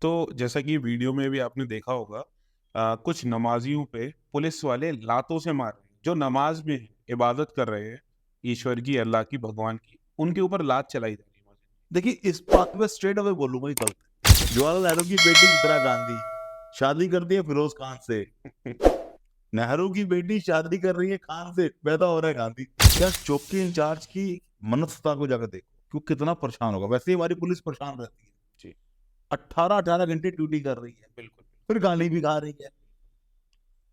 तो जैसा कि वीडियो में भी आपने देखा होगा कुछ नमाजियों पे पुलिस वाले लातों से मार रहे हैं जो नमाज में हैं, इबादत कर रहे हैं ईश्वर की, अल्लाह की, भगवान की, उनके ऊपर लात चलाई जा रही है। देखिए, इस बात पे स्ट्रेट अवे बोलूंगा ही गलत है। जवाहरलाल नेहरू की बेटी इंदिरा गांधी शादी करती है फिरोज खान से। नेहरू की बेटी शादी कर रही है खान से, पैदा हो रहा है गांधी। क्या चौकी इंचार्ज की मनस्तता को जाकर देखो, क्यों कितना परेशान होगा। वैसे ही हमारी पुलिस परेशान रहती है, जी 18-18 घंटे ड्यूटी कर रही है, बिल्कुल। फिर गाली भी खा रही है।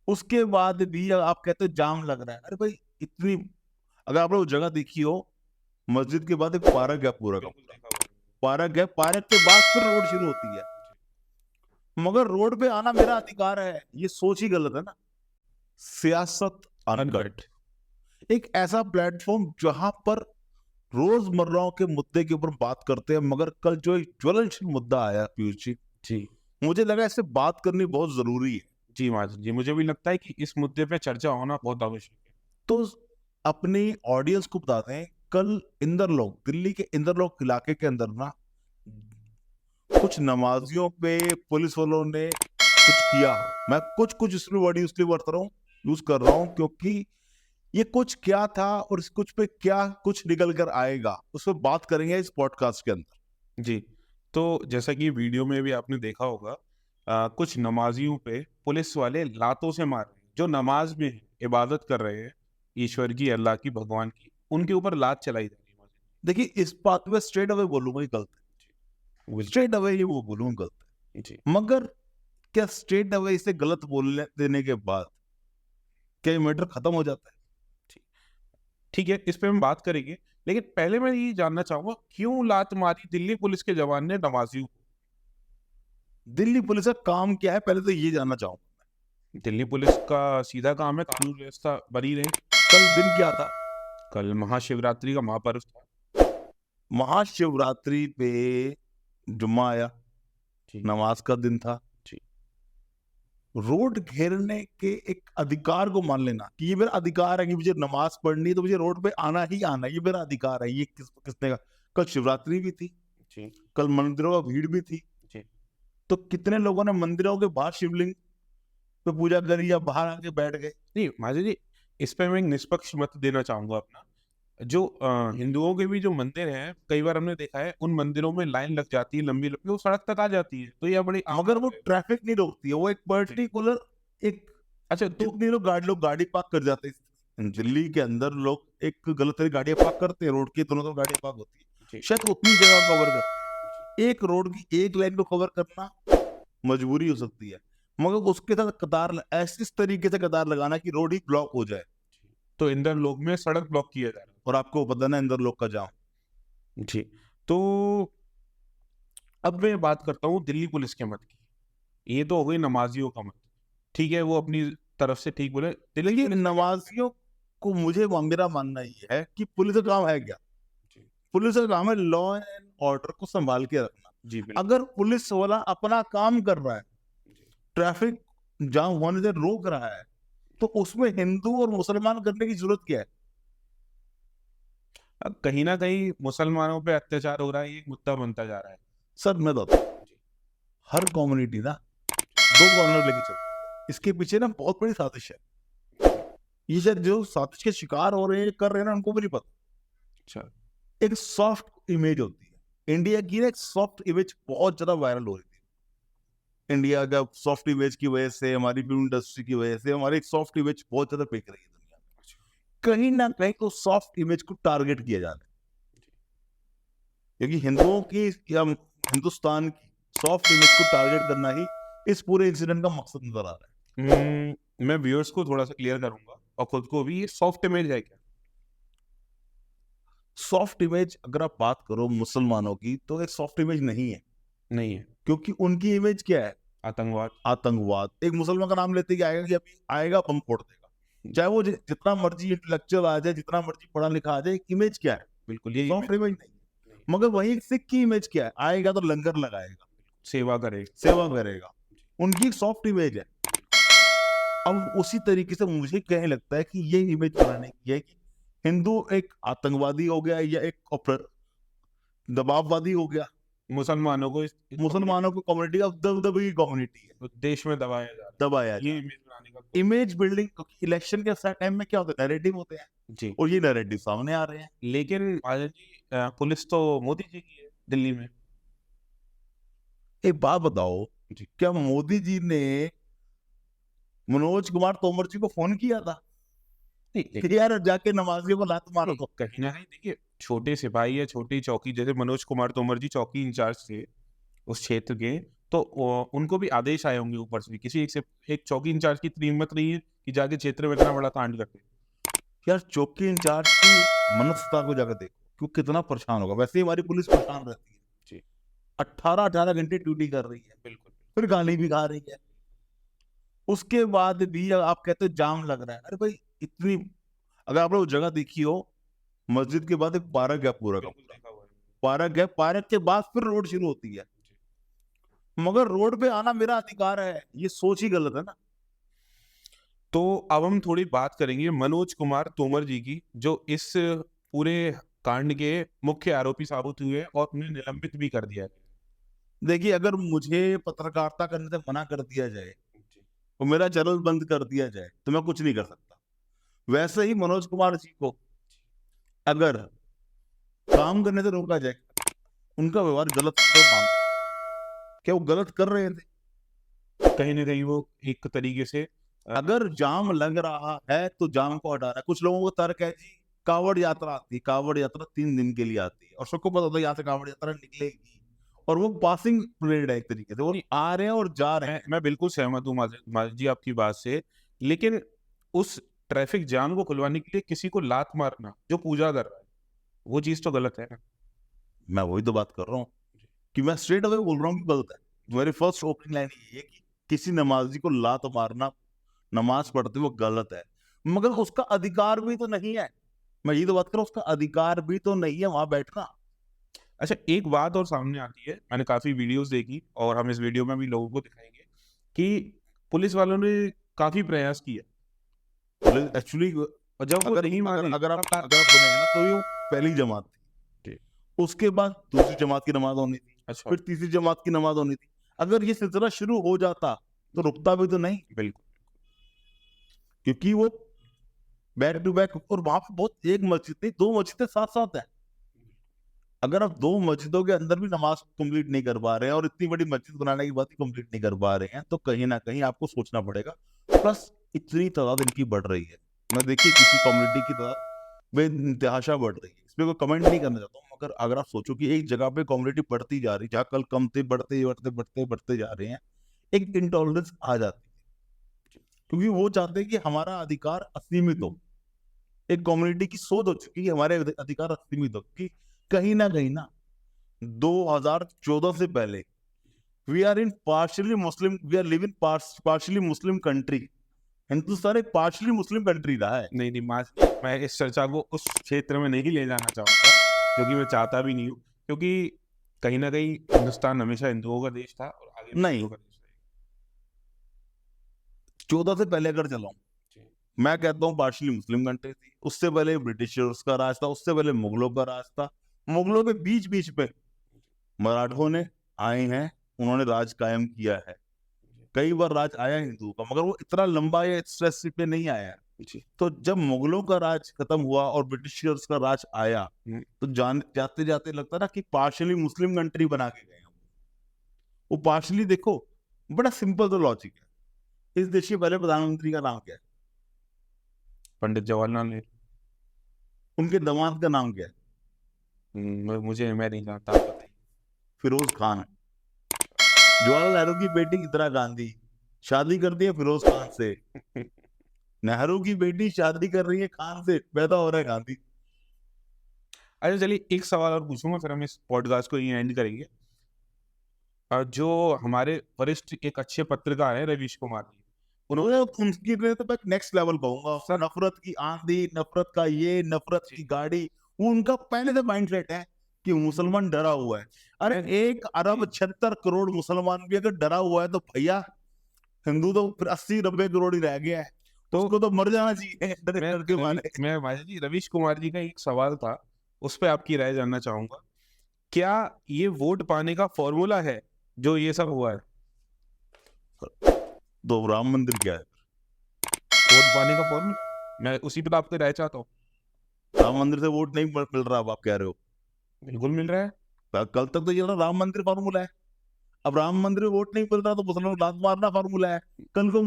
उसके बाद भी आप कहते हो जाम लग रहा है। अरे भाई, इतनी अगर आपने वो जगह देखी हो, मस्जिद के बाद एक पार्क है, पूरा का बिल्कुल पूरा देखा हुआ पार्क है। पार्क के बाद फिर रोड शुरू होती है। मगर रोड पे आना मेरा अधिकार है, ये सोच ही गलत है ना। सियासत है। Uncut, uncut. एक ऐसा प्लेटफॉर्म जहां पर रोजमर्रा के मुद्दे के ऊपर बात करते हैं। मगर कल जो एक ज्वलनशील मुद्दा आया पीयूष जी, जी मुझे लगा इससे बात करनी बहुत जरूरी है। जी महाजन जी, मुझे भी लगता है कि इस मुद्दे पे चर्चा होना बहुत आवश्यक है। तो अपनी ऑडियंस को बताते हैं, कल इंदरलोक, दिल्ली के इंदरलोक इलाके के अंदर ना कुछ नमाजियों पे पुलिस वालों ने कुछ किया। मैं कुछ कुछ इसलिए वर्ड यूज कर रहा हूँ क्योंकि ये कुछ क्या था और इस कुछ पे क्या कुछ निकल कर आएगा, उस पर बात करेंगे इस पॉडकास्ट के अंदर। जी, तो जैसा कि वीडियो में भी आपने देखा होगा कुछ नमाजियों पे पुलिस वाले लातों से मार रहे हैं जो नमाज में हैं, इबादत कर रहे हैं ईश्वर की, अल्लाह की, भगवान की, उनके ऊपर लात चलाई जा रही है। देखिए, इस बात पे स्ट्रेट अवे बोलूंगा ही गलत है। बिल्कुल। स्ट्रेट अवे ये वो बोलूंगा गलत जी है। मगर क्या स्ट्रेट अवे इसे गलत बोलने देने के बाद क्या ये मैटर खत्म हो जाता है? ठीक ठीक है, इस पे हम बात करेंगे, लेकिन पहले मैं ये जानना चाहूंगा क्यों लात मारी दिल्ली पुलिस के जवान ने नमाजियों को। दिल्ली पुलिस का काम क्या है, पहले तो ये जानना चाहूंगा। दिल्ली पुलिस का सीधा काम है कानून व्यवस्था बनी रहे। कल दिन क्या था? कल महाशिवरात्रि का महापर्व था। महाशिवरात्रि पे जुम्मा आया, जी नमाज का दिन था। जी रोड घेरने के एक अधिकार को मान लेना कि ये मेरा अधिकार है कि मुझे नमाज पढ़नी है तो मुझे रोड पे आना ही आना है, ये मेरा अधिकार है, ये किसने का? कल शिवरात्रि भी थी, जी कल मंदिरों का भीड़ भी थी। जी तो कितने लोगों ने मंदिरों के बाहर शिवलिंग पे पूजा करी या बाहर आके बैठ गए? जी महाजी जी, इस पे मैं एक निष्पक्ष मत देना चाहूंगा अपना। जो हिंदुओं के भी जो मंदिर हैं, कई बार हमने देखा है उन मंदिरों में लाइन लग जाती है लंबी लंबी, वो सड़क तक आ जाती है, तो यह बड़ी आम मगर वो बात है। ट्रैफिक नहीं रोकती है, वो एक जी पर्टिकुलर एक अच्छा तो कितने लोग गाड़ी पार्क कर जाते हैं जी दिल्ली के अंदर। लोग एक गलत तरीके गाड़ियां पार्क करते हैं, रोड की दोनों तरफ गाड़ियां पार्क होती है, जी शायद उतनी जगह कवर करते हैं। एक रोड की एक लाइन को कवर करना मजबूरी हो सकती है, मगर उसके साथ कतार ऐसे इस तरीके से कतार लगाना कि रोड ही ब्लॉक हो जाए। जी। तो इंदर लोग में सड़क ब्लॉक किया जा रहा और आपको पता ना इंदर लोग का जाम। है। जी, तो अब मैं बात करता हूँ दिल्ली पुलिस के मत की। ये तो हो गई नमाजियों का मत। ठीक है, वो अपनी तरफ से ठीक बोले। दिल्ली देखिए, पुलिस का क्या? नमाजियों को मेरा मानना ये है कि पुलिस का काम है क्या? जी पुलिस का काम है लॉ एंड ऑर्डर को संभाल के रखना। जी बिल्कुल। अगर पुलिस वाला अपना काम कर रहा है, जी ट्रैफिक जाम होने से रोक रहा है, तो उसमें हिंदू और मुसलमान करने की जरूरत क्या है? अब कहीं ना कहीं मुसलमानों पे अत्याचार हो रहा है, ये एक मुद्दा बनता जा रहा है। सर मैं बताता हूँ, जी हर कम्युनिटी ना दो कॉर्नर लेके चलती है। इसके पीछे ना बहुत बड़ी साजिश है। ये शायद जो साजिश के शिकार हो रहे हैं, कर रहे हैं ना, उनको भी नहीं पता। अच्छा। एक सॉफ्ट इमेज होती है इंडिया की ना, एक सॉफ्ट इमेज बहुत ज्यादा वायरल हो रही थी। इंडिया का सॉफ्ट इमेज की वजह से, हमारी फिल्म इंडस्ट्री की वजह से हमारी एक सॉफ्ट इमेज बहुत ज्यादा फेंक रही है दुनिया में। अच्छा। कहीं ना कहीं तो सॉफ्ट इमेज को टारगेट किया जा रहा है, क्योंकि हिंदुओं की या हिंदुस्तान की सॉफ्ट इमेज को टारगेट करना ही इस पूरे इंसिडेंट का मकसद नजर आ रहा है। मैं व्यूअर्स को थोड़ा सा क्लियर करूंगा और खुद को भी, ये सॉफ्ट इमेज है क्या? सॉफ्ट इमेज अगर आप बात करो मुसलमानों की, तो एक सॉफ्ट इमेज नहीं है, नहीं है। क्योंकि उनकी इमेज क्या है? आतंकवाद। आतंकवाद। एक मुसलमान का नाम लेते ही आएगा कि अभी आएगा बम फोड़ देगा, चाहे वो जितना मर्जी इंटेलेक्चुअल आ जाए, जितना मर्जी पढ़ा लिखा आ जाए, इमेज क्या है? बिल्कुल ये सॉफ्ट इमेज इमेज नहीं है। नहीं है। मगर वही एक सिख की इमेज क्या है? आएगा तो लंगर लगाएगा, सेवा करेगा। सेवा करेगा, उनकी सॉफ्ट इमेज है। अब उसी तरीके से मुझे क्या लगता है कि ये इमेज बनाने की है कि हिंदू एक आतंकवादी हो गया या एक दबाववादी हो गया। मुसलमानों को मुसलमानों को कम्युनिटी अब दबदबी कम्युनिटी है, देश में दबाया जा रहा दबाया है, जाए। ये इमेज बनाने का कोशिश। इमेज बिल्डिंग इलेक्शन के टाइम में क्या होता है, नैरेटिव होते हैं, जी, और ये नैरेटिव सामने आ रहे हैं। लेकिन महाजन जी पुलिस तो मोदी जी की है दिल्ली में। एक बात बताओ, जी, क्या मोदी जी ने मनोज कुमार तोमर जी को फोन किया था नहीं कि यार जाके नमाजियों को लात मारो? तो कहीं ना कहीं देखिए, छोटे सिपाही या छोटी चौकी, जैसे मनोज कुमार तोमर जी चौकी इंचार्ज थे उस क्षेत्र के, तो उनको भी आदेश आए होंगे ऊपर से, किसी एक चौकी इंचार्ज की इतनी हिम्मत नहीं है कि जाके क्षेत्र में इतना बड़ा कांड करते। यार चौकी इंचार्ज की मनस्ता को जाकर देखो, क्यों कितना परेशान होगा। वैसे ही हमारी पुलिस परेशान रहती है, जी, 18-18 घंटे ड्यूटी कर रही है, बिल्कुल। फिर गाली भी खा रही है, उसके बाद भी आप कहते हो जाम लग रहा है। अरे भाई इतनी, अगर आपने वो जगह देखी हो, मस्जिद के बाद एक पार्क है पूरा का बिल्कुल पूरा, देखा हुआ है। पार्क है, पार्क के बाद फिर रोड शुरू होती है। मगर रोड पे आना मेरा अधिकार है, ये सोच ही गलत है ना। तो अब हम थोड़ी बात करेंगे मनोज कुमार तोमर जी की, जो इस पूरे कांड के मुख्य आरोपी साबित हुए और उन्हें निलंबित भी कर दिया देखिए, अगर मुझे पत्रकारिता करने से मना कर दिया जाए गया। और मेरा चैनल बंद कर दिया जाए तो मैं कुछ नहीं कर सकता। वैसे ही मनोज कुमार जी को अगर काम करने से रोका जाए, उनका व्यवहार गलत तो मानता, क्या वो गलत कर रहे थे? कहीं ना कहीं वो एक तरीके से अगर जाम लग रहा है तो जाम को हटाना। कुछ लोगों को तर्क है जी, कावड़ यात्रा आती है, कावड़ यात्रा 3 दिन के लिए आती है और सबको पता होता है यहाँ से कावड़ यात्रा निकलेगी, और वो पासिंग परेड है एक तरीके से, वो आ रहे हैं और जा रहे हैं। मैं बिल्कुल सहमत हूँ माजिद जी आपकी बात से, लेकिन उस ट्रैफिक जाम को खुलवाने के लिए किसी को लात मारना जो पूजा कर रहा है, वो चीज तो गलत है ना। मैं वही तो बात कर रहा हूँ कि मैं स्ट्रेट अवे बोल रहा हूँ कि गलत है। मेरी फर्स्ट ओपनिंग लाइन यही है कि किसी नमाजी को लात मारना नमाज पढ़ते हुए गलत है, मगर उसका अधिकार भी तो नहीं है। मैं ये तो बात कर रहा हूँ, उसका अधिकार भी तो नहीं है वहां बैठना। अच्छा, एक बात और सामने आती है, मैंने काफी वीडियोस देखी और हम इस वीडियो में भी लोगों को दिखाएंगे कि पुलिस वालों ने काफी प्रयास किया, एक्चुअली और जब वो नहीं माने अगर आप तब- सुनेंगे ना, तो ये पहली जमात थी, जी, उसके बाद दूसरी जमात की नमाज होनी थी, अच्छा, फिर तीसरी जमात की नमाज होनी थी। अगर ये सिलसिला शुरू हो जाता तो रुकता भी तो नहीं, बिल्कुल, क्योंकि वो बैक टू बैक, और वहां पे बहुत, एक मस्जिद नहीं, 2 मस्जिदें साथ साथ है। अगर आप 2 मस्जिदों के अंदर भी नमाज कंप्लीट नहीं कर पा रहे हैं और इतनी बड़ी मस्जिद बनाने के बाद भी कंप्लीट नहीं कर पा रहे हैं, तो कहीं ना कहीं आपको सोचना पड़ेगा। प्लस इतनी तादाद इनकी बढ़ रही है, मैं देखिए किसी कम्युनिटी की तादाद बेइंतहाशा बढ़ रही है, इस पे कोई कमेंट नहीं करना चाहता हूँ, मगर अगर आप सोचो कि एक जगह पे कम्युनिटी बढ़ती जा रही है, जहाँ कल कम थे, बढ़ते बढ़ते बढ़ते बढ़ते जा रहे हैं, एक इंटॉलरेंस आ जाती है, क्योंकि वो चाहते हैं कि हमारा अधिकार असीमित हो। एक कम्युनिटी की सोच हो चुकी है हमारे अधिकार असीमित हो, कि कहीं ना 2014 से पहले we are in partially Muslim, we are living partially Muslim country. Hindustan एक पार्शियली मुस्लिम कंट्री रहा है। नहीं नहीं मैं इस चर्चा को उस क्षेत्र में नहीं ले जाना चाहूंगा, क्योंकि मैं चाहता भी नहीं हूँ, क्योंकि कहीं ना कहीं हिंदुस्तान हमेशा हिंदुओं का देश था और आगे भी नहीं, हिंदुओं का देश रहेगा। 14 से पहले अगर चलाऊं, जी, मैं कहता हूँ पार्शियली मुस्लिम कंट्री थी। उससे पहले ब्रिटिशर्स का राज था, उससे पहले मुगलों का राज था। मुगलों के बीच बीच पे मराठों ने आए हैं, उन्होंने राज कायम किया है। कई बार राज आया हिंदुओं का, मगर वो इतना लंबा या स्ट्रेस पे नहीं आया। जी, तो जब मुगलों का राज खत्म हुआ और ब्रिटिशर्स का राज आया, हम्म, तो जाते जाते लगता ना कि पार्शियली मुस्लिम कंट्री बना के गए हम। वो पार्शियली देखो, बड़ा सिंपल तो लॉजिक है। इस देश के पहले प्रधानमंत्री का नाम क्या है? पंडित जवाहरलाल नेहरू। उनके दामाद का नाम क्या है? मैं नहीं जानता, आप बताइए। फिरोज खान है। जवाहरलाल नेहरू की बेटी इंदिरा गांधी शादी करती है फिरोज खान से। नेहरू की बेटी शादी कर रही है खान से, पैदा हो रहा है गांधी। अच्छा चलिए, एक सवाल और पूछूंगा, फिर हम इस पॉडकास्ट को यहीं एंड करेंगे। जो हमारे वरिष्ठ एक अच्छे पत्रकार हैं रवीश कुमार जी, उन्होंने उनकी तो मैं नेक्स्ट लेवल कहूंगा। सर नफरत की आंधी, नफरत का ये, नफरत की गाड़ी, वो उनका पहले से माइंडसेट है कि मुसलमान डरा हुआ है। अरे 1 अरब 76 करोड़ मुसलमान भी अगर डरा हुआ है, तो भैया हिंदू तो फिर 80-90 करोड़ ही रह गया है, तो उसको तो मर जाना चाहिए डर के मारे। मैं माया जी, रवीश कुमार जी का एक सवाल था, उस पर आपकी राय जानना चाहूंगा क्या ये वोट पाने का फॉर्मूला है जो ये सब हुआ है? तो राम मंदिर क्या है? वोट पाने का फॉर्मूला, मैं उसी पे तो आपकी राय चाहता हूँ। राम मंदिर से वोट नहीं मिल रहा, अब आप कह रहे हो। बिल्कुल मिल रहा है। कल तक तो ये ना राम मंदिर फार्मूला है, अब राम मंदिर में वोट नहीं मिल रहा तो मुसलमान को लात मारना फार्मूला है। कल को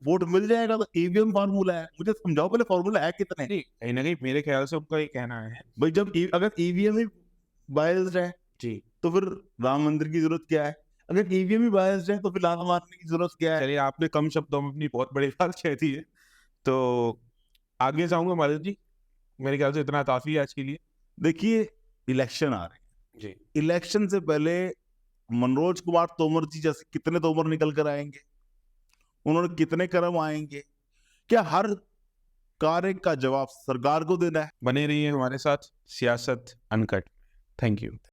वोट मिल जाएगा तो ईवीएम फार्मूला है। मुझे समझाओ पहले फार्मूला है कितने। नहीं, कहीं ना कहीं मेरे ख्याल से उनका ये कहना है। भाई जब अगर ईवीएम ही बायस्ड है जी, तो फिर राम मंदिर की जरूरत क्या है? अगर ईवीएम ही बायस्ड है तो फिर लात मारने की जरूरत क्या है? चलिए आपने कम शब्दों में अपनी बहुत बड़ी बात कह दी है, तो आगे जाऊंगा मालिक जी। मेरे ख्याल से इतना काफी है आज के लिए। देखिए, इलेक्शन आ रहे हैं। जी, इलेक्शन से पहले मनोज कुमार तोमर जी जैसे कितने तोमर निकल कर आएंगे, उन्होंने कितने कदम आएंगे? क्या हर कार्य का जवाब सरकार को देना है? बने रहिए हमारे साथ सियासत अनकट। Thank you.